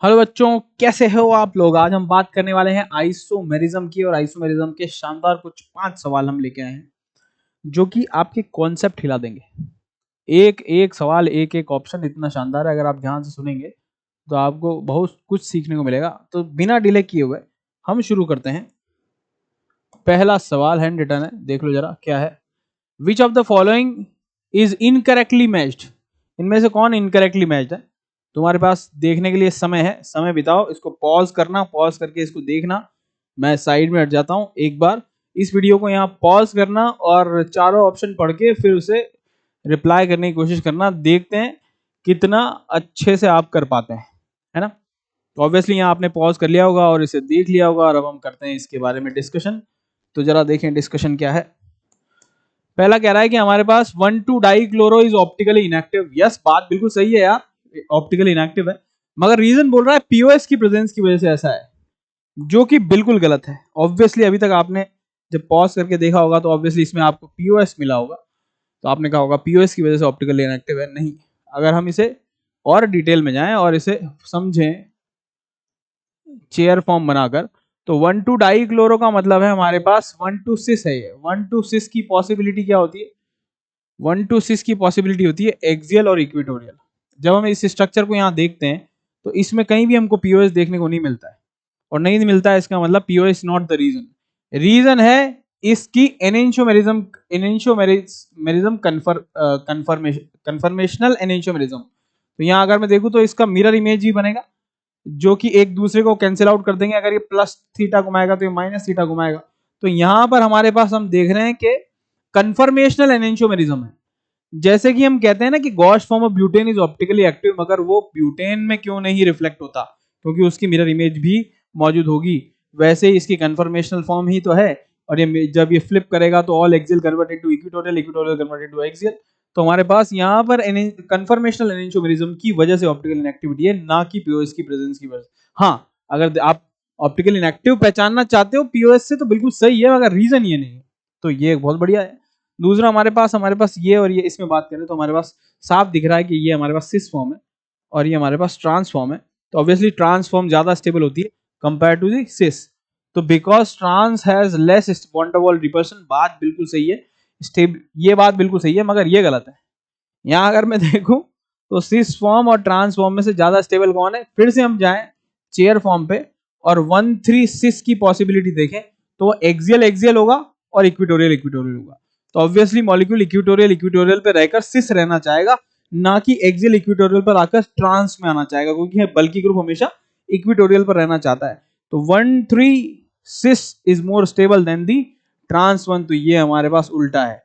Hello बच्चों, कैसे हो आप लोग। आज हम बात करने वाले हैं आइसोमेरिज्म की, और आइसोमेरिज्म के शानदार कुछ 5 सवाल हम लेके आए हैं जो कि आपके कॉन्सेप्ट हिला देंगे। एक एक सवाल, एक एक ऑप्शन इतना शानदार है, अगर आप ध्यान से सुनेंगे तो आपको बहुत कुछ सीखने को मिलेगा। तो बिना डिले किए हुए हम शुरू करते हैं। पहला सवाल हैंड रिटन है, देख लो जरा क्या है। विच of the following is incorrectly matched. इनमें से कौन इनकरेक्टली मैच्ड है। तुम्हारे पास देखने के लिए समय है, समय बिताओ, इसको पॉज करना, पॉज करके इसको देखना। मैं साइड में हट जाता हूं एक बार। इस वीडियो को यहाँ पॉज करना और चारों ऑप्शन पढ़ के फिर उसे रिप्लाई करने की कोशिश करना। देखते हैं कितना अच्छे से आप कर पाते हैं, है ना। तो ऑब्वियसली यहाँ आपने पॉज कर लिया होगा और इसे देख लिया होगा, और अब हम करते हैं इसके बारे में डिस्कशन। तो जरा देखें डिस्कशन क्या है। पहला कह रहा है कि हमारे पास 1,2-डाइक्लोरो इज ऑप्टिकली इनएक्टिव। यस, बात बिल्कुल सही है यार, ऑप्टिकली इनएक्टिव है, मगर रीजन बोल रहा है पीओएस की प्रेजेंस की वजह से ऐसा है, जो कि बिल्कुल गलत है। ऑब्वियसली अभी तक आपने जब पॉज करके देखा होगा तो ऑब्वियसली इसमें आपको पीओएस मिला होगा, तो आपने कहा होगा पीओएस की वजह से ऑप्टिकली इनएक्टिव है। नहीं, अगर हम इसे और डिटेल में जाएं और इसे समझें चेयर फॉर्म बनाकर, तो 1,2-डाइक्लोरो का मतलब है हमारे पास 1,2-सिस है। ये 1,2-सिस की पॉसिबिलिटी क्या होती है। 1,2-6 की पॉसिबिलिटी होती है एक्सियल और इक्वेटोरियल। जब हम इस स्ट्रक्चर को यहाँ देखते हैं तो इसमें कहीं भी हमको पीओएस देखने को नहीं मिलता है, और नहीं मिलता है इसका मतलब POS not the reason. Reason है इसकी एनेंशियोमेरिज्म, एनेंशियोमेरिज्म कन्फर्मेशनल एनेंशियोमेरिज्म। तो यहाँ अगर मैं देखूँ तो इसका मिरर इमेज भी बनेगा, जो कि एक दूसरे को कैंसिल आउट कर देंगे। अगर ये प्लस थीटा घुमाएगा तो ये माइनस थीटा घुमाएगा। तो यहाँ पर हमारे पास हम देख रहे हैं कि कन्फर्मेशनल एनेंशियोमेरिज्म है। जैसे कि हम कहते हैं ना कि Gauss form of butane is optically active, मगर वो ब्यूटेन में क्यों नहीं रिफ्लेक्ट होता, क्योंकि उसकी मिरर इमेज भी मौजूद होगी। वैसे ही इसकी कन्फर्मेशनल फॉर्म ही तो है, और ये जब ये फ्लिप करेगा तो all axial converted to equatorial, equatorial converted to axial. तो हमारे पास यहाँ पर कन्फर्मेशनल एनेंशियोमेरिज्म की वजह से ऑप्टिकल इनएक्टिविटी है, ना कि पीओएस की प्रेजेंस की वजह से। हाँ, अगर आप ऑप्टिकल इनएक्टिव पहचानना चाहते हो पीओएस से तो बिल्कुल सही है, मगर रीजन ये नहीं है। तो ये बहुत बढ़िया है। दूसरा हमारे पास ये और ये, इसमें बात करें तो हमारे पास साफ दिख रहा है कि ये हमारे पास सिस फॉर्म है और ये हमारे पास ट्रांसफॉर्म है। तो ऑब्वियसली ट्रांसफॉर्म ज्यादा स्टेबल होती है कंपेयर टू दी सिस। तो because trans has less van Waals repulsion, बात बिल्कुल सही है। ये बात बिल्कुल सही है, मगर ये गलत है। यहाँ अगर मैं देखूं तो सिस फॉर्म और ट्रांस फॉर्म में से ज्यादा स्टेबल कौन है। फिर से हम जाएं चेयर फॉर्म पे और 1,3-6 की पॉसिबिलिटी देखें तो वो एक्सियल एक्सियल होगा और इक्वेटोरियल इक्वेटोरियल होगा। तो ऑब्वियसली मॉलिक्यूल इक्वेटोरियल इक्वेटोरियल पे रहकर सिस रहना चाहेगा, ना कि एक्सियल इक्वेटोरियल पर आकर ट्रांस में आना चाहेगा, क्योंकि बल्कि ग्रुप हमेशा इक्वेटोरियल पर रहना चाहता है। तो 1,3-6 is more stable than the trans 1। तो ये हमारे पास उल्टा है।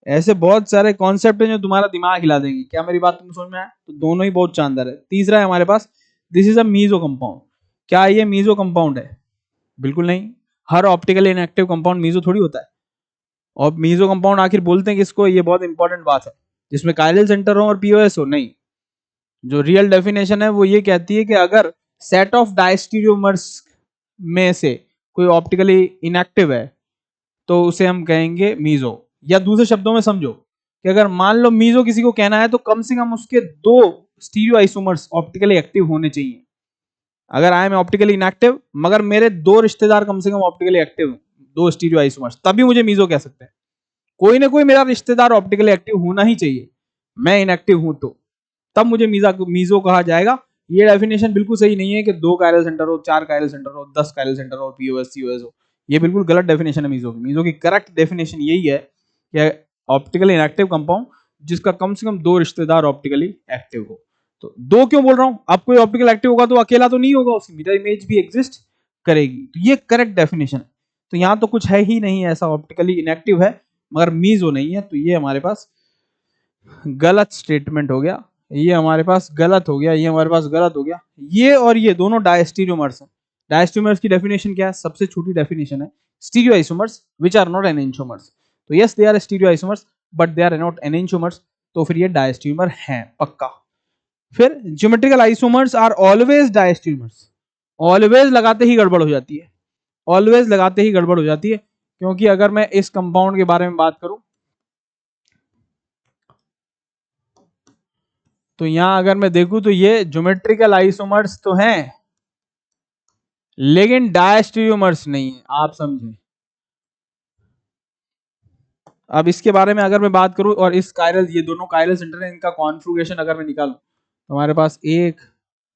ऐसे बहुत सारे कॉन्सेप्ट हैं जो तुम्हारा दिमाग हिला देंगे। क्या मेरी बात तुमको समझ में आया। तो दोनों ही बहुत शानदार है। तीसरा है हमारे पास this is a meso compound. क्या ये मीजो कंपाउंड है। बिल्कुल नहीं। हर ऑप्टिकल इनएक्टिव कंपाउंड मीजो थोड़ी होता है। और मीजो कंपाउंड आखिर बोलते हैं किसको, ये बहुत इंपॉर्टेंट बात है, जिसमें कायरल सेंटर हो और पीओएस हो। नहीं, जो रियल डेफिनेशन है वो ये कहती है कि अगर सेट ऑफ डायस्टीरियोमर्स में से कोई ऑप्टिकली इनएक्टिव है तो उसे हम कहेंगे मीजो। या दूसरे शब्दों में समझो कि अगर मान लो मीजो किसी को कहना है तो कम से कम उसके 2 स्टीरियो आइसोमर्स ऑप्टिकली एक्टिव होने चाहिए। अगर आई एम ऑप्टिकली इनएक्टिव मगर मेरे 2 रिश्तेदार कम से कम ऑप्टिकली एक्टिव, 2 स्टीरियो आइसोमर्स, तभी मुझे मीजो कह सकते हैं। कोई ना कोई मेरा रिश्तेदार ऑप्टिकली एक्टिव होना ही चाहिए, मैं इनएक्टिव हूं तो तब मुझे मीजो कहा जाएगा। ये डेफिनेशन बिल्कुल सही नहीं है कि 2 कायरल सेंटर हो, 4 कायरल सेंटर हो, 10 कायरल सेंटर हो, पीओएस सीओएस हो। ये बिल्कुल गलत डेफिनेशन है मीजो की। मीजो की करेक्ट डेफिनेशन यही है कि ऑप्टिकली इनएक्टिव कंपाउंड जिसका कम से कम 2 रिश्तेदार ऑप्टिकली एक्टिव हो। तो 2 क्यों बोल रहा हूं, अब कोई ऑप्टिकल एक्टिव होगा तो अकेला तो नहीं होगा, उसकी मिरर इमेज भी एग्जिस्ट करेगी। तो ये करेक्ट डेफिनेशन है। तो यहां तो कुछ है ही नहीं ऐसा, ऑप्टिकली इनएक्टिव है मगर मीजो नहीं है। तो ये हमारे पास गलत स्टेटमेंट हो गया, ये हमारे पास गलत हो गया, ये हमारे पास गलत हो गया। ये और ये दोनों डायस्टीरियोमर्स हैं। डायस्टीरियोमर्स की डेफिनेशन क्या है, सबसे छोटी डेफिनेशन है stereo isomers which are not enantiomers. तो yes they are stereo isomers but they are not enantiomers. तो फिर ये डायस्टीरियोमर हैं पक्का। फिर geometrical isomers are always diastereomers. Always लगाते ही गड़बड़ हो जाती है, ऑलवेज लगाते ही गड़बड़ हो जाती है। क्योंकि अगर मैं इस कंपाउंड के बारे में बात करूं तो यहां अगर मैं देखूं तो ये ज्योमेट्रिकल आइसोमर्स तो हैं लेकिन डायस्टीरियोमर्स नहीं है, आप समझे। अब इसके बारे में अगर मैं बात करूं और इस कायरल, ये दोनों कायरल सेंटर है, इनका कॉन्फ़िगरेशन अगर मैं निकालूं तो हमारे पास 1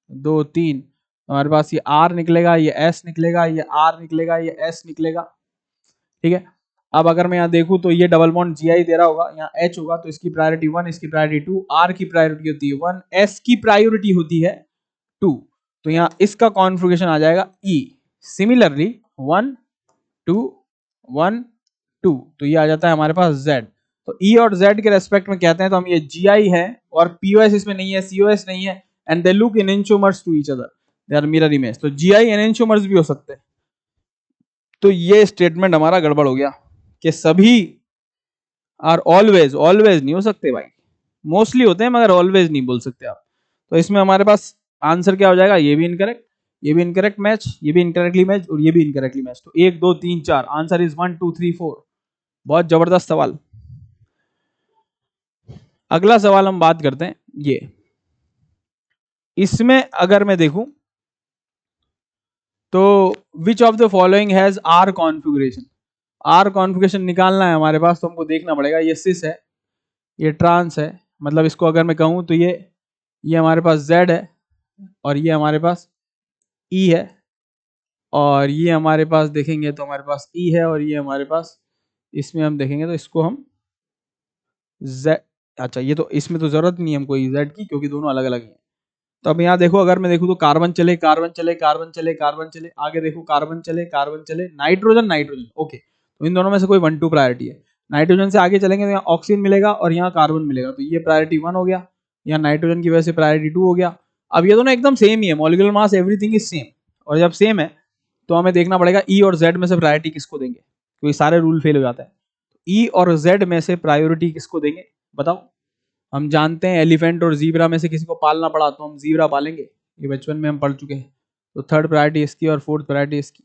2 3, हमारे पास ये R निकलेगा, ये S निकलेगा, ये R निकलेगा, ये S निकलेगा, ठीक है। अब अगर मैं यहाँ देखूं तो ये डबल बॉन्ड Gi दे रहा होगा, यहाँ H होगा तो इसकी प्रायोरिटी 1, इसकी प्रायोरिटी 2, R की प्रायोरिटी होती है 1, S की प्रायोरिटी होती है 2, तो यहाँ इसका कॉन्फ़िगरेशन आ जाएगा E। सिमिलरली 1 2 1 2, तो ये आ जाता है हमारे पास Z। तो E और Z के रेस्पेक्ट में कहते हैं तो हम ये Gi है और POS इसमें नहीं है, COS नहीं है, and they look enantiomers to each other, they are mirror image, तो Gi enantiomers भी हो सकते हैं। तो ये स्टेटमेंट हमारा गड़बड़ हो गया कि सभी आर ऑलवेज, ऑलवेज नहीं हो सकते भाई, मोस्टली होते हैं मगर ऑलवेज नहीं बोल सकते आप। तो इसमें हमारे पास आंसर क्या हो जाएगा, ये भी इनकरेक्ट, ये भी इनकरेक्ट मैच, ये भी इनकरेक्टली मैच और ये भी इनकरेक्टली मैच। तो 1 2 3 4, आंसर इज 1 2 3 4। बहुत जबरदस्त सवाल। अगला सवाल हम बात करते हैं ये, इसमें अगर मैं देखूं तो which of the following has R configuration. R configuration निकालना है हमारे पास, तो हमको देखना पड़ेगा ये सिस है, ये ट्रांस है, मतलब इसको अगर मैं कहूं तो ये हमारे पास Z है और ये हमारे पास E है, और ये हमारे पास देखेंगे तो हमारे पास E है, और ये हमारे पास, इसमें हम देखेंगे तो इसको हम Z, अच्छा ये तो इसमें तो जरूरत नहीं है हमको Z की क्योंकि दोनों अलग अलग हैं। तो अब यहाँ देखो, अगर मैं देखूँ तो कार्बन चले, कार्बन चले, कार्बन चले, कार्बन चले, आगे देखो कार्बन चले, कार्बन चले, नाइट्रोजन, नाइट्रोजन, ओके, तो इन दोनों में से कोई 1 2 प्रायोरिटी है। नाइट्रोजन से आगे चलेंगे तो यहाँ ऑक्सीजन मिलेगा और यहाँ कार्बन मिलेगा, तो ये प्रायोरिटी 1 हो गया, यहाँ नाइट्रोजन की वजह से प्रायोरिटी 2 हो गया। अब ये दोनों एकदम सेम ही है, molecular mass everything is same, और जब सेम है तो हमें देखना पड़ेगा ई और जेड में से प्रायोरिटी किसको देंगे, क्योंकि सारे रूल फेल हो जाते हैं। ई और जेड में से प्रायोरिटी किसको देंगे बताओ। हम जानते हैं एलिफेंट और जीब्रा में से किसी को पालना पड़ा तो हम जीब्रा पालेंगे, ये बचपन में हम पढ़ चुके हैं। तो थर्ड प्रायोरिटी इसकी और फोर्थ प्रायोरिटी इसकी,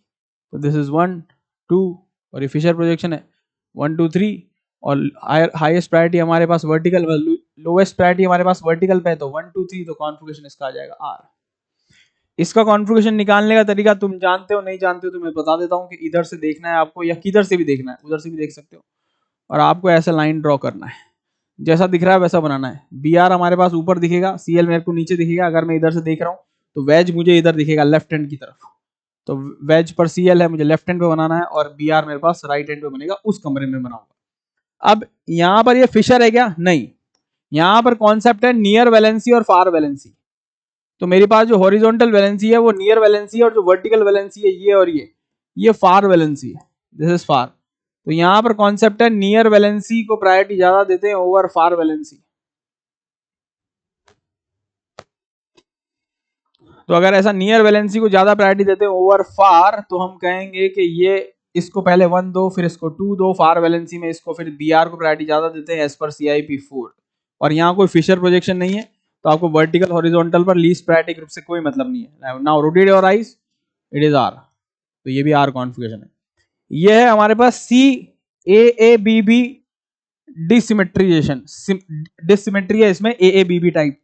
तो दिस इज 1 2, और ये फिशर प्रोजेक्शन है 1 2 3, और हाईएस्ट प्रायोरिटी हमारे पास वर्टिकल, लोवेस्ट प्रायोरिटी हमारे पास वर्टिकल पे है, तो 1 2 3, तो कॉन्फ़िगरेशन इसका आ जाएगा आर। इसका कॉन्फ़िगरेशन निकालने का तरीका तुम जानते हो नहीं जानते हो तो मैं बता देता हूँ कि इधर से देखना है आपको या किधर से भी देखना है, उधर से भी देख सकते हो, और आपको ऐसा लाइन ड्रॉ करना है, जैसा दिख रहा है वैसा बनाना है। बी आर हमारे पास ऊपर दिखेगा, सी एल मेरे को नीचे दिखेगा, अगर मैं इधर से देख रहा हूँ तो वेज मुझे इधर दिखेगा लेफ्ट हैंड की तरफ, तो वेज पर सी एल है, मुझे लेफ्ट हैंड पे बनाना है, और बी आर मेरे पास राइट हैंड पे बनेगा, उस कमरे में बनाऊंगा। अब यहाँ पर ये फिशर है क्या, नहीं, यहाँ पर कॉन्सेप्ट है नियर वैलेंसी और फार वैलेंसी। तो मेरे पास जो हॉरिजॉन्टल वैलेंसी है वो नियर वैलेंसी है, और जो वर्टिकल वैलेंसी है ये और ये फार वैलेंसी है, दिस इज फार। तो यहां पर कॉन्सेप्ट है नियर वैलेंसी को प्रायोरिटी ज्यादा देते हैं ओवर फार वैलेंसी। तो अगर ऐसा नियर वैलेंसी को ज्यादा प्रायोरिटी देते हैं ओवर फार, तो हम कहेंगे कि ये इसको पहले 1 दो, फिर इसको 2 दो, फार वैलेंसी में इसको फिर बी आर को प्रायोरिटी ज्यादा देते हैं एज पर CIP 4। और यहाँ कोई फिशर प्रोजेक्शन नहीं है, तो आपको वर्टिकल हॉरिजॉन्टल पर लीस्ट प्रायोरिटी ग्रुप से कोई मतलब नहीं है। Now rotate your eyes, it is R, तो ये भी आर कॉन्फ़िगरेशन है। ये है हमारे पास CAABB डिसिमेट्रिएशन, डिसिमेट्री है इसमें AABB टाइप।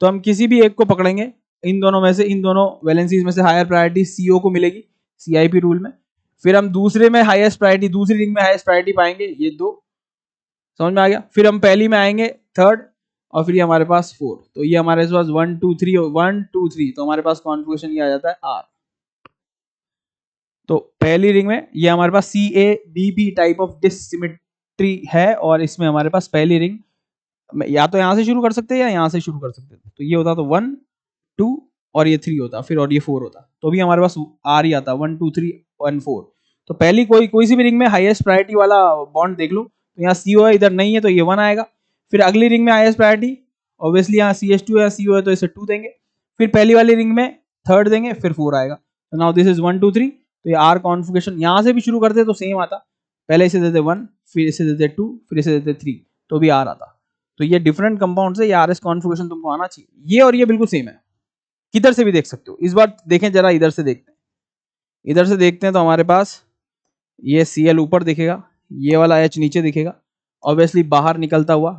तो हम किसी भी एक को पकड़ेंगे इन दोनों में से, इन दोनों वैलेंसीज में से हायर प्रायोरिटी CO को मिलेगी CIP रूल में, फिर हम दूसरे में हाईएस्ट प्रायोरिटी, दूसरी रिंग में हाईएस्ट प्रायोरिटी पाएंगे ये दो, समझ में आ गया, फिर हम पहली में आएंगे थर्ड, और फिर ये हमारे पास 4, तो ये हमारे पास 1 2 3 1 2 3, तो हमारे पास कॉन्फ़िगरेशन ये आ जाता है R। तो पहली रिंग में ये हमारे पास CABB टाइप ऑफ डिसिमेट्री है, और इसमें हमारे पास पहली रिंग या तो यहां से शुरू कर सकते हैं या यहां से शुरू कर सकते हैं, तो ये होता तो 1 2 और ये 3 होता, फिर और ये 4 होता, तो भी हमारे पास R ही आता 1 2 3 1 4। तो पहली कोई सी भी रिंग में हाईएस्ट प्रायोरिटी वाला बॉन्ड देख लो, तो यहाँ CO है, इधर नहीं है तो ये 1 आएगा, फिर अगली रिंग में हाईएस्ट प्रायोरिटी ऑब्वियसली यहाँ CH2 है, CO है तो इसे 2 देंगे, फिर पहली वाली रिंग में थर्ड देंगे, फिर 4 आएगा। तो नाउ दिस इज 1 2 3, तो ये R कॉन्फ़िगरेशन यहाँ से भी शुरू करते तो सेम आता, पहले इसे देते 1, फिर इसे देते 2, फिर इसे देते 3, तो भी R आता। तो ये डिफरेंट कंपाउंड से ये RS कॉन्फ़िगरेशन तुमको आना चाहिए, ये और ये बिल्कुल सेम है, किधर से भी देख सकते हो। इस बार देखें जरा, इधर से देखते हैं, इधर से देखते हैं तो हमारे पास ये Cl ऊपर दिखेगा, ये वाला H नीचे दिखेगा, ऑब्वियसली बाहर निकलता हुआ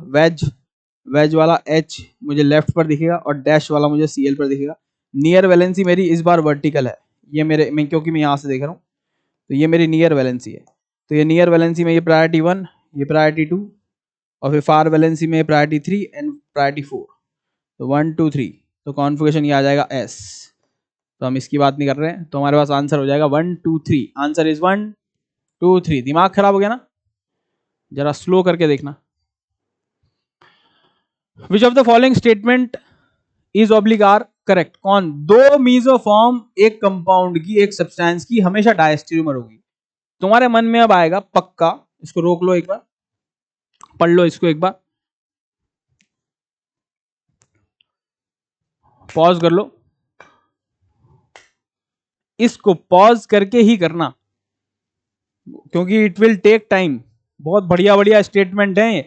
वेज वाला H मुझे लेफ्ट पर दिखेगा और डैश वाला मुझे Cl पर दिखेगा। नियर वैलेंसी मेरी इस बार वर्टिकल है, ये मेरे क्योंकि मैं यहाँ से देख रहा हूँ, तो ये मेरी नियर वैलेंसी है। तो ये नियर वैलेंसी में ये प्रायोरिटी 1, ये प्रायोरिटी 2, और फिर फार वैलेंसी में प्रायोरिटी 3 एंड प्रायोरिटी 4। तो 1 2 3, तो कॉन्फ़िगरेशन ये आ जाएगा S। तो हम इसकी बात नहीं कर रहे हैं, तो हमारे पास आंसर हो जाएगा 1 2 3। Answer is 1 2 3। दिमाग खराब हो गया ना, जरा स्लो करके देखना। Which of the following statement is oblique or correct? कौन? दो मीजोफॉर्म एक कंपाउंड की, एक सब्सटेंस की हमेशा डायस्टेरियोमर होगी। तुम्हारे मन में अब आएगा पक्का, इसको रोक लो एक बार, पढ़ लो इसको एक बार, पॉज कर लो, इसको पॉज करके ही करना क्योंकि इट विल टेक टाइम। बहुत बढ़िया बढ़िया स्टेटमेंट है ये।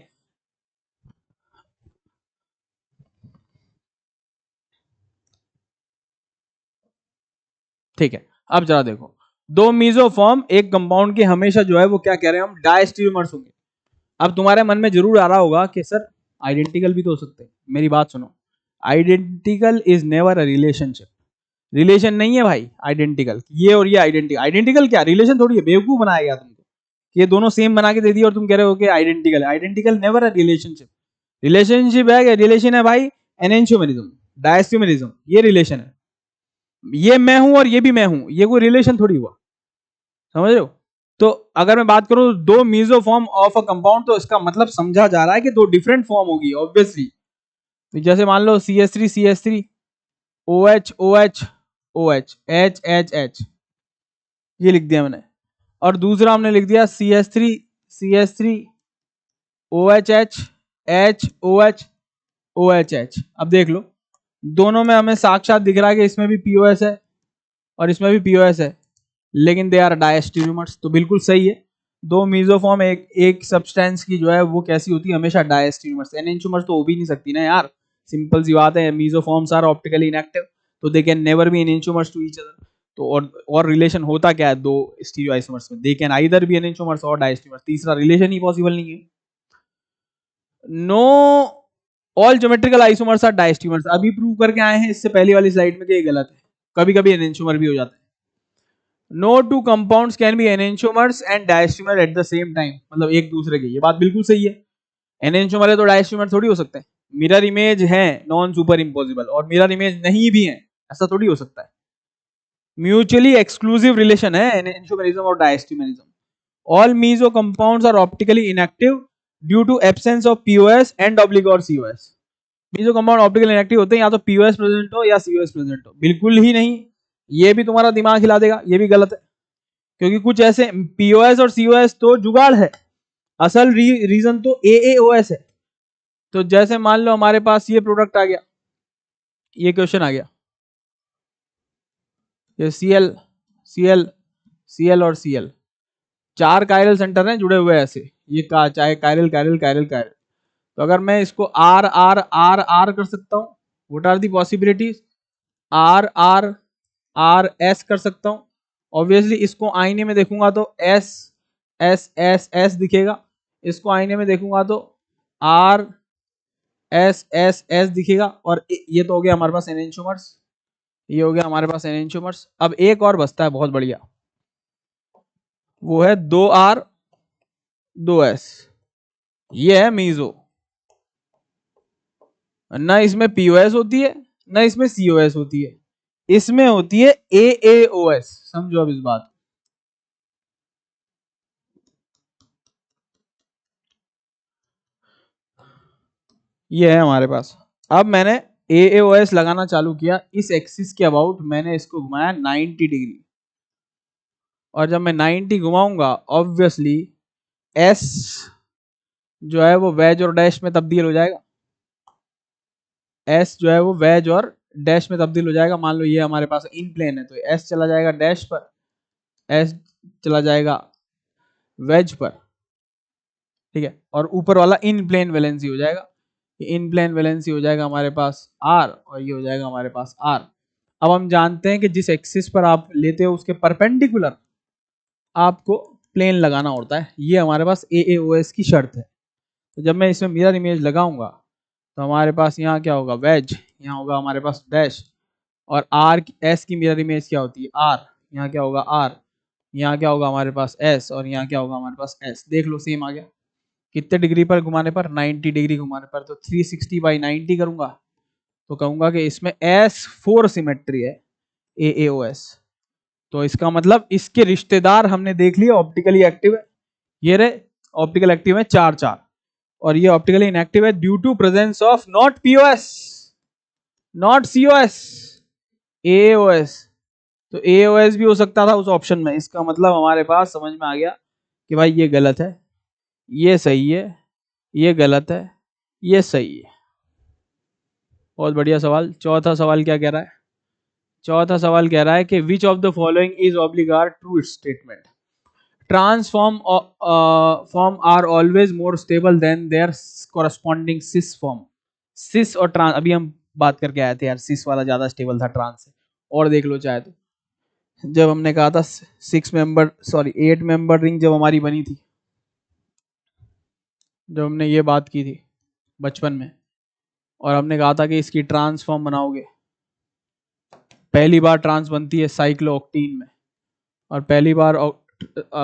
ठीक है, अब जरा देखो, दो मीजोफॉर्म एक कंपाउंड के हमेशा जो है वो क्या कह रहे हैं हम, डायस्टेरियोमर्स होंगे। अब तुम्हारे मन में जरूर आ रहा होगा कि सर आइडेंटिकल भी तो हो सकते हैं। मेरी बात सुनो, identical is never a relationship. Relation नहीं है भाई आइडेंटिकल, ये और ये आइडेंटिकल। आइडेंटिकल क्या रिलेशन थोड़ी है, बेवकूफ बनाया गया तुमको, ये दोनों सेम बना के दे दिया और तुम कह रहे हो कि आइडेंटिकल है। Identical never a relationship. Relationship है क्या? रिलेशन है भाई एनेंशियोमरिज्म, डायस्टियोमरिज्म, ये रिलेशन है। ये मैं हूं और ये भी मैं हूं, ये कोई रिलेशन थोड़ी हुआ, समझ रहे हो? तो अगर मैं बात करूं दो मीजोफॉर्म ऑफ अ कंपाउंड, तो इसका मतलब समझा जा रहा है कि दो डिफरेंट फॉर्म होगी ऑब्वियसली। तो जैसे मान लो CH3 CH3, OH OH OH, H ये लिख दिया मैंने, और दूसरा हमने लिख दिया CH3 CH3 OHH HOH OHH। अब देख लो, दोनों में हमें साक्षात दिख रहा है कि इसमें भी POS है और इसमें भी POS है, लेकिन दे आर डायस्टेरियोमर्स। तो बिल्कुल सही है, दो मीजोफॉर्म एक सब्सटेंस की जो है वो कैसी होती है, हमेशा डायस्टेरियोमर्स। एनेंटियोमर्स तो हो भी नहीं सकती ना यार, सिंपल सी बात है, मीजोफॉर्म्स आर ऑप्टिकली इनएक्टिव, तो they can never be enantiomers to each other. तो और रिलेशन होता क्या है दो स्टीरियोआइसोमर्स में, they can either be enantiomers और डायस्टेरियोमर्स, तीसरा रिलेशन ही पॉसिबल नहीं है। No all geometrical isomers are diastereomers, अभी प्रूव करके आए हैं इससे पहली वाली स्लाइड में कि ये गलत है, कभी कभी एनेंटियोमर भी हो जाता है। No two compounds can be enantiomers and diastereomer at the same time, मतलब एक दूसरे के, ये बात बिल्कुल सही है। एनेंटियोमर है तो डायस्टेरियोमर थोड़ी हो सकते हैं। मिरर इमेज है नॉन सुपर इम्पॉसिबल, और मिरर इमेज नहीं भी है, ऐसा थोड़ी हो सकता है। म्यूचुअली एक्सक्लूसिव रिलेशन है एनेंटियोमरिज्म और diastereomerism. All meso compounds are optically inactive due to absence of POS and oblique और COS. Meso compound optically inactive होते हैं या तो पीओएस प्रेजेंट हो या सीओएस प्रेजेंट हो, बिल्कुल ही नहीं। ये भी तुम्हारा दिमाग हिला देगा, ये भी गलत है, क्योंकि कुछ ऐसे पीओएस और सीओएस तो जुगाड़ है, असल रीजन तो एएओएस है। तो जैसे मान लो हमारे पास ये प्रोडक्ट आ गया, ये क्वेश्चन आ गया, ये Cl Cl Cl और Cl, चार कायरल सेंटर हैं जुड़े हुए ऐसे, ये का चाहे कायरल कायरल कायरल कायरल। तो अगर मैं इसको आर आर आर आर कर सकता हूँ, what are the possibilities, R R R S कर सकता हूँ। ऑब्वियसली इसको आईने में देखूंगा तो एस एस एस एस दिखेगा, इसको आईने में देखूंगा तो आर एस एस एस दिखेगा, और ये तो हो गया हमारे पास एनेंटियोमर्स, ये हो गया हमारे पास एनेंटियोमर्स। अब एक और बचता है बहुत बढ़िया, वो है 2R 2S, ये है मीजो। ना इसमें पीओएस होती है ना इसमें सीओएस होती है, इसमें होती है एएओएस। समझो अब इस बात, ये है हमारे पास। अब मैंने एएओएस लगाना चालू किया, इस एक्सिस के अबाउट मैंने इसको घुमाया 90 डिग्री, और जब मैं 90 घुमाऊंगा ऑब्वियसली एस जो है वो वेज और डैश में तब्दील हो जाएगा, एस जो है वो वेज और डैश में तब्दील हो जाएगा। मान लो ये हमारे पास इन प्लेन है, तो एस चला जाएगा डैश पर, एस चला जाएगा वेज पर, ठीक है, और ऊपर वाला इन प्लेन वैलेंसी हो जाएगा, इन प्लेन वैलेंसी हो जाएगा हमारे पास आर, और ये हो जाएगा हमारे पास आर। अब हम जानते हैं कि जिस एक्सिस पर आप लेते हो उसके परपेंडिकुलर आपको प्लेन लगाना होता है, ये हमारे पास एएओएस की शर्त है। तो जब मैं इसमें मिरर इमेज लगाऊंगा तो हमारे पास यहाँ क्या होगा, वेज, यहाँ होगा हमारे पास डैश, और आर एस की मिरर इमेज क्या होती है आर, यहाँ क्या होगा आर, यहाँ क्या होगा हमारे पास एस, और यहाँ क्या होगा हमारे पास एस। देख लो सेम आ गया। कितने डिग्री पर घुमाने पर, 90 डिग्री घुमाने पर। तो 360 बाई 90 करूंगा तो कहूंगा कि इसमें S4 सिमेट्री है, AAOS। तो इसका मतलब इसके रिश्तेदार हमने देख लिए ऑप्टिकली एक्टिव है, ये रहे ऑप्टिकल एक्टिव है 4 4, और ये ऑप्टिकली इनएक्टिव है due to presence of not POS not COS, AOS। तो AOS भी हो सकता था उस ऑप्शन में। इसका मतलब हमारे पास समझ में आ गया कि भाई ये गलत है, ये सही है, ये गलत है, ये सही है। बहुत बढ़िया सवाल। चौथा सवाल क्या कह रहा है? चौथा सवाल कह रहा है कि which of the following is ऑब्लिगार true statement. Trans form form are always more stable than their corresponding cis form. Cis और ट्रांस, अभी हम बात करके आए थे यार, सिस वाला ज्यादा स्टेबल था ट्रांस से। और देख लो चाहे तो, जब हमने कहा था 8 मेंबर रिंग जब हमारी बनी थी, जब हमने ये बात की थी बचपन में, और हमने कहा था कि इसकी ट्रांसफॉर्म बनाओगे, पहली बार ट्रांस बनती है साइक्लोऑक्टीन में, और पहली बार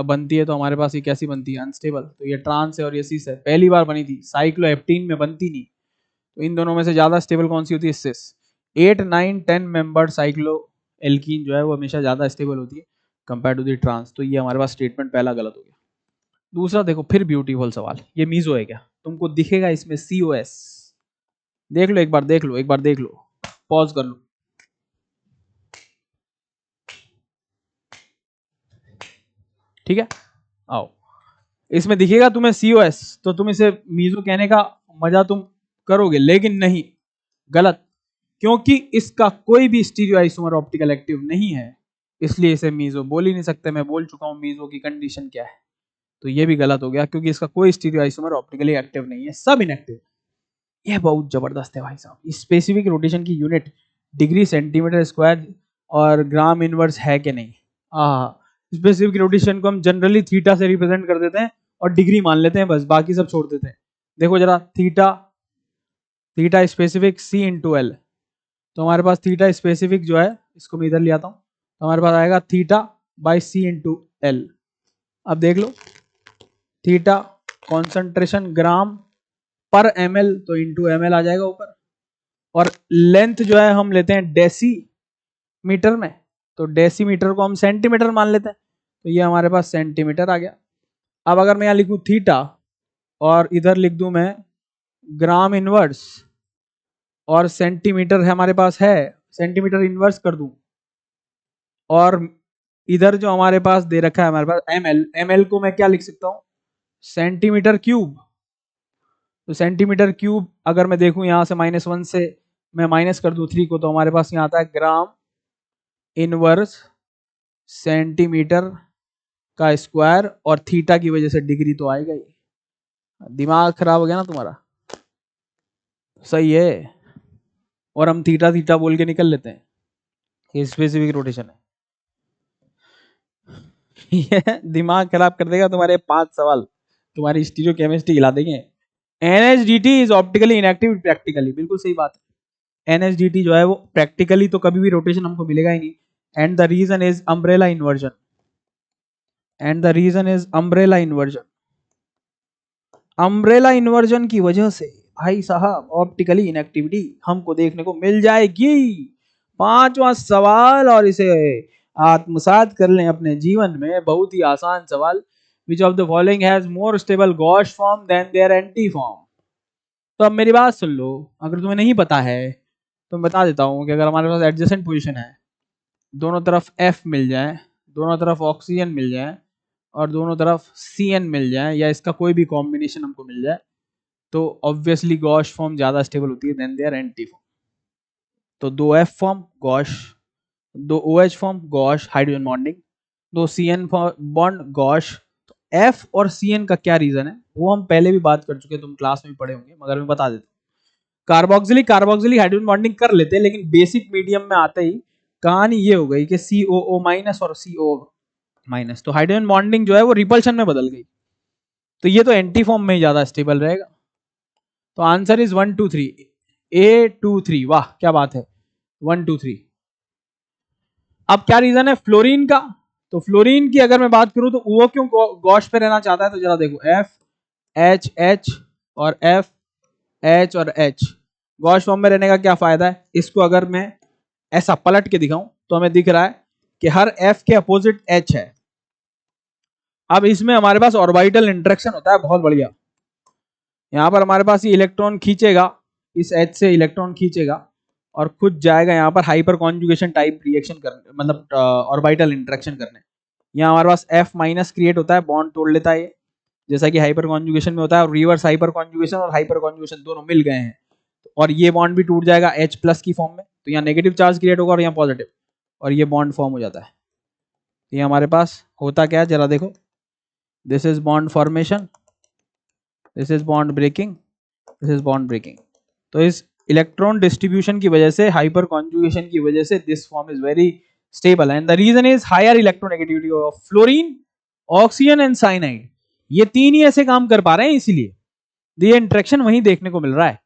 बनती है तो हमारे पास ये कैसी बनती है अनस्टेबल। तो ये ट्रांस है और ये सिस है, पहली बार बनी थी, साइक्लोएप्टीन में बनती नहीं। तो इन दोनों में से ज्यादा स्टेबल कौन सी होती है? सिस। 8 9 10 मेंबर साइक्लो एल्कीन जो है वो हमेशा ज्यादा स्टेबल होती है कंपेयर टू दी ट्रांस। तो ये हमारे पास स्टेटमेंट पहला गलत हो गया। दूसरा देखो फिर ब्यूटीफुल सवाल, ये मीजो है क्या? तुमको दिखेगा इसमें COS। देख लो एक बार, देख लो एक बार, देख लो, पॉज कर लो। ठीक है, आओ, इसमें दिखेगा तुम्हें COS, तो तुम इसे मीजो कहने का मजा तुम करोगे, लेकिन नहीं, गलत। क्योंकि इसका कोई भी स्टीरियो आइसोमर ऑप्टिकल एक्टिव नहीं है, इसलिए इसे मीजो बोल ही नहीं सकते। मैं बोल चुका हूं मीजो की कंडीशन क्या है। तो ये भी गलत हो गया, क्योंकि इसका कोई स्टीरियो आइसोमर ऑप्टिकली एक्टिव नहीं है, सब इनएक्टिव। यह बहुत जबरदस्त है भाई साहब। स्पेसिफिक रोटेशन की यूनिट डिग्री सेंटीमीटर स्क्वायर और ग्राम इनवर्स है कि नहीं? स्पेसिफिक रोटेशन को हम जनरली थीटा से रिप्रेजेंट कर देते हैं और डिग्री मान लेते हैं, बस बाकी सब छोड़ देते हैं। देखो जरा, theta, theta specific C into L. तो हमारे पास थीटा स्पेसिफिक जो है, इसको मैं इधर ले आता हूं, तो हमारे पास आएगा theta by C into L. अब देख लो, थीटा कॉन्सेंट्रेशन ग्राम पर ml, तो इंटू ml आ जाएगा ऊपर, और लेंथ जो है हम लेते हैं डेसीमीटर में, तो डेसीमीटर को हम सेंटीमीटर मान लेते हैं, तो ये हमारे पास सेंटीमीटर आ गया। अब अगर मैं यहाँ लिखूं थीटा और इधर लिख दूं मैं ग्राम इनवर्स, और सेंटीमीटर है हमारे पास है, सेंटीमीटर इनवर्स कर दूं, और इधर जो हमारे पास दे रखा है हमारे पास ml, ml को मैं क्या लिख सकता हूं? Centimetre cube. तो सेंटीमीटर क्यूब अगर मैं देखूं यहां से -1 से मैं माइनस कर दूं 3 को, तो हमारे पास यहाँ आता है ग्राम इनवर्स सेंटीमीटर का स्क्वायर, और थीटा की वजह से डिग्री तो आएगा ही। दिमाग खराब हो गया ना तुम्हारा? सही है। और हम थीटा थीटा बोल के निकल लेते हैं, ये स्पेसिफिक रोटेशन है। ये दिमाग खराब कर देगा तुम्हारे 5 सवाल, तुम्हारी स्टीरियो केमिस्ट्री हिला देंगे। NHDT is optically inactive practically, बिल्कुल सही बात है। NHDT जो है वो प्रैक्टिकली तो कभी भी रोटेशन हमको मिलेगा ही नहीं, and the reason is umbrella inversion, and the reason is umbrella inversion. Umbrella inversion की वजह से भाई साहब ऑप्टिकली इनएक्टिविटी हमको देखने को मिल जाएगी। 5वां सवाल, और इसे आत्मसात कर लें अपने जीवन में, बहुत ही आसान सवाल। Which of the following has more stable Gauss form than their anti form? तो अब मेरी बात सुन लो, अगर तुम्हें नहीं पता है तो मैं बता देता हूँ कि अगर हमारे पास एडजेसेंट पोजीशन है, दोनों तरफ F मिल जाए, दोनों तरफ ऑक्सीजन मिल जाए, और दोनों तरफ CN मिल जाए, या इसका कोई भी कॉम्बिनेशन हमको मिल जाए, तो ऑब्वियसली गॉश फॉर्म ज्यादा स्टेबल होती है देन देयर एंटी फॉर्म। तो 2 F form gosh, 2 OH form gosh hydrogen bonding, 2 CN bond gosh. तो F और CN का क्या रीजन है वो हम पहले भी बात कर चुके हैं, तुम क्लास में भी पढ़े होंगे, मगर मैं बता देता हूँ। कार्बोक्सिलिक कार्बोक्सिलिक हाइड्रोजन बॉन्डिंग कर लेते हैं, लेकिन बेसिक मीडियम में आते ही कहानी ये हो गई कि COO माइनस और CO माइनस, तो हाइड्रोजन बॉन्डिंग जो है वो रिपल्शन में बदल गई, तो ये तो एंटी फॉर्म में ही ज्यादा स्टेबल रहेगा। तो आंसर इज 1 2 3, A 2 3। वाह क्या बात है, 1 2 3। अब क्या रीजन है फ्लोरीन का, तो फ्लोरीन की अगर मैं बात करूं तो वो क्यों गॉश पे रहना चाहता है, तो जरा देखो एफ एच एच और एफ एच और एच, गॉश फॉर्म में रहने का क्या फायदा है, इसको अगर मैं ऐसा पलट के दिखाऊं तो हमें दिख रहा है कि हर एफ के अपोजिट एच है। अब इसमें हमारे पास ऑर्बिटल इंटरेक्शन होता है बहुत बढ़िया, यहां पर हमारे पास ये इलेक्ट्रॉन खींचेगा, इस एच से इलेक्ट्रॉन खींचेगा और खुद जाएगा यहाँ पर हाइपर कॉन्जुगेशन टाइप रिएक्शन करने, मतलब ऑर्बिटल इंटरेक्शन करने। यहाँ हमारे पास F माइनस क्रिएट होता है, बॉन्ड तोड़ लेता है ये, जैसा कि हाइपर कॉन्जुगेशन में होता है, और रिवर्स हाइपर कॉन्जुगेशन और हाइपर कॉन्जुगेशन दोनों मिल गए हैं, और ये बॉन्ड भी टूट जाएगा H प्लस की फॉर्म में, तो यहाँ नेगेटिव चार्ज क्रिएट होगा और यहाँ पॉजिटिव, और ये बॉन्ड फॉर्म हो जाता है। ये हमारे पास होता क्या है जरा देखो, this is bond formation, this is bond breaking, this is bond breaking. तो इस इलेक्ट्रॉन डिस्ट्रीब्यूशन की वजह से, हाइपर कॉन्जुगेशन की वजह से, this form is very stable and the reason is higher electronegativity of fluorine, oxygen and cyanide. ये तीन ही ऐसे काम कर पा रहे हैं, इसीलिए ये इंटरेक्शन वहीं देखने को मिल रहा है।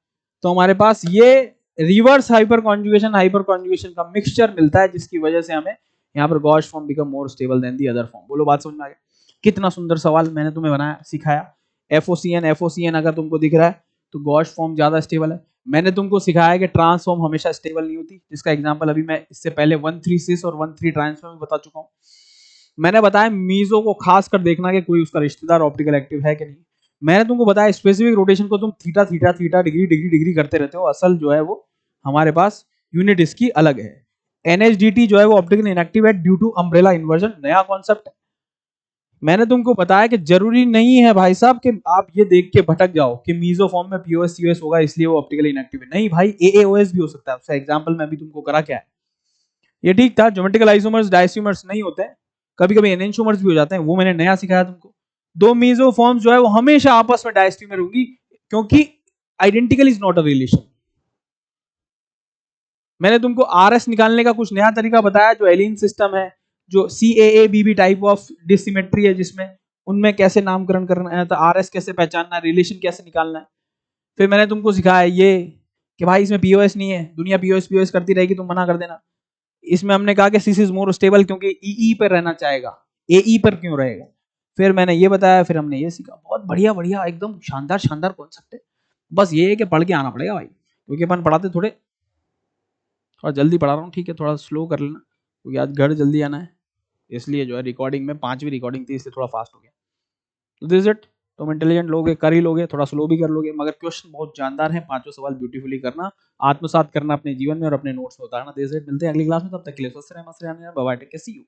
तो हमारे पास ये रिवर्स हाइपर कॉन्जुगेशन का मिक्सचर मिलता है, जिसकी वजह से हमें यहाँ पर gosh form become more stable than the other form. बोलो बात समझ में आ गया? कितना सुंदर सवाल मैंने तुम्हें बनाया, सिखाया। FOCN अगर तुमको दिख रहा है तो गॉश फॉर्म ज्यादा स्टेबल है। मैंने तुमको सिखाया कि ट्रांसफॉर्म हमेशा स्टेबल नहीं होती, जिसका एग्जांपल अभी मैं इससे पहले 1,3 सिस और 1,3 ट्रांसफॉर्म बता चुका हूं। मैंने बताया मीजो को खास कर देखना कि कोई उसका रिश्तेदार ऑप्टिकल एक्टिव है कि नहीं। मैंने तुमको बताया स्पेसिफिक रोटेशन को तुम theta theta theta degree degree degree करते रहते हो, असल जो है वो हमारे पास यूनिट इसकी अलग है। NHDT जो है वो ऑप्टिकल इनएक्टिव है ड्यू टू अम्ब्रेला इन्वर्जन, नया कॉन्सेप्ट है। मैंने तुमको बताया कि जरूरी नहीं है भाई साहब कि आप ये देख के भटक जाओ कि मीजो फॉर्म में POS COS होगा इसलिए वो ऑप्टिकली इनएक्टिव है। नहीं भाई, AAOS भी हो सकता है। उसका एग्जांपल मैं भी तुमको करा क्या है, ये ठीक था। ज्योमेट्रिकल आइसोमर्स डायसोमर्स नहीं होते हैं, कभी कभी एनेंशियोमर्स भी हो जाते हैं, वो मैंने नया सिखाया तुमको। दो मीजो फॉर्म्स जो है वो हमेशा आपस में डायस्टीमर होंगी, क्योंकि identical is not a relation. मैंने तुमको RS निकालने का कुछ नया तरीका बताया, जो एलिन सिस्टम है, जो CAABB टाइप ऑफ डिसिमेट्री है, जिसमें उनमें कैसे नामकरण करना है, तो RS कैसे पहचानना है, रिलेशन कैसे निकालना है। फिर मैंने तुमको सिखाया ये कि भाई इसमें POS नहीं है, दुनिया POS करती रहेगी, तुम मना कर देना। इसमें हमने कहा कि सिस इज मोर स्टेबल क्योंकि EE पर रहना चाहेगा, AE पर क्यों रहेगा। फिर मैंने ये बताया, फिर हमने ये सीखा। बहुत बढ़िया बढ़िया, एकदम शानदार शानदार कॉन्सेप्ट है। बस ये है कि पढ़ के आना पड़ेगा भाई, क्योंकि अपन पढ़ाते थोड़ा जल्दी पढ़ा रहा हूँ, ठीक है, थोड़ा स्लो कर लेना, क्योंकि आज घर जल्दी आना है, इसलिए जो है रिकॉर्डिंग में 5वीं रिकॉर्डिंग थी, इसलिए थोड़ा फास्ट हो गया। तो दिस इट, तुम इंटेलिजेंट लोगे कर ही लोगे, थोड़ा स्लो भी कर लोगे, मगर क्वेश्चन बहुत जानदार है। 5 सवाल ब्यूटीफुली करना, आत्मसात करना अपने जीवन में और अपने नोट्स में उतारना। दिस इट, मिलते हैं अगली क्लास में, तब तक के लिए स्वस्थ रहें, मस्त रहें, bye bye, take care, see you.